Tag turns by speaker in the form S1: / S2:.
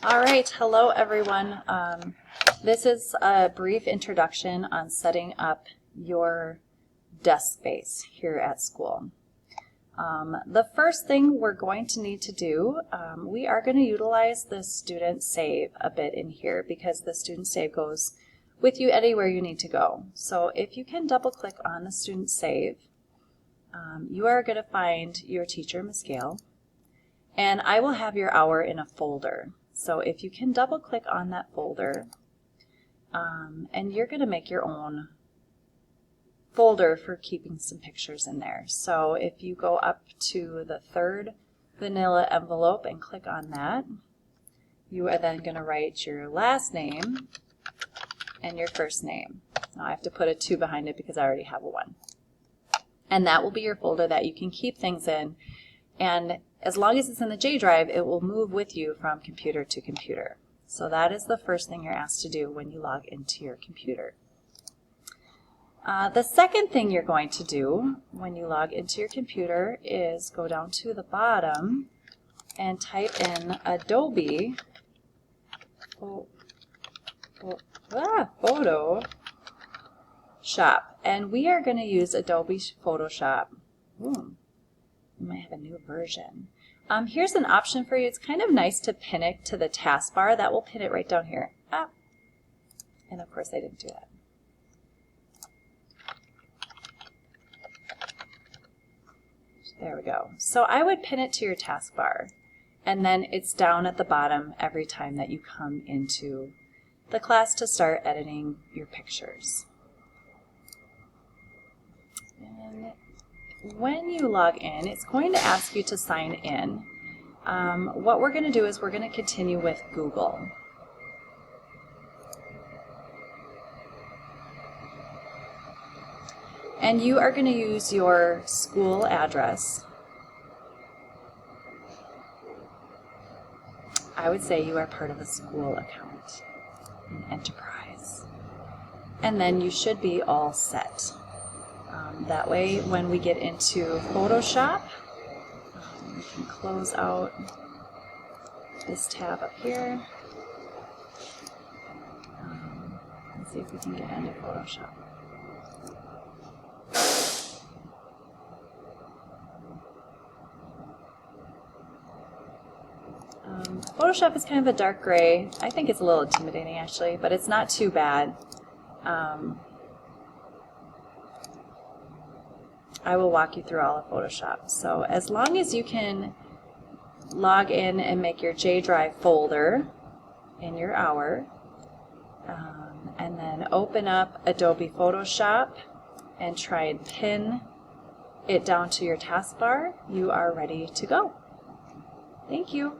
S1: All right, hello everyone. This is a brief introduction on setting up your desk space here at school. The first thing we're going to need to do, we are going to utilize the student save a bit in here because the student save goes with you anywhere you need to go. So if you can double click on the student save, you are going to find your teacher, Ms. Gale, and I will have your hour in a folder. So if you can double click on that folder, and you're going to make your own folder for keeping some pictures in there. So if you go up to the third vanilla envelope and click on that, you are then going to write your last name and your first name. Now I have to put a 2 behind it because I already have a 1. And that will be your folder that you can keep things in. And as long as it's in the J drive, it will move with you from computer to computer. So that is the first thing you're asked to do when you log into your computer. The second thing you're going to do when you log into your computer is go down to the bottom and type in Adobe Photoshop. And we are going to use Adobe Photoshop. Ooh. You might have a new version. Here's an option for you. It's kind of nice to pin it to the taskbar. That will pin it right down here. And of course I didn't do that. There we go. So I would pin it to your taskbar, and then it's down at the bottom every time that you come into the class to start editing your pictures. And when you log in, it's going to ask you to sign in. What we're going to do is we're going to continue with Google. And you are going to use your school address. I would say you are part of a school account, an enterprise. And then you should be all set. That way, when we get into Photoshop, we can close out this tab up here. Let's see if we can get into Photoshop. Photoshop is kind of a dark gray. I think it's a little intimidating actually, but it's not too bad. I will walk you through all of Photoshop. So as long as you can log in and make your J drive folder in your hour, and then open up Adobe Photoshop and try and pin it down to your taskbar, you are ready to go. Thank you.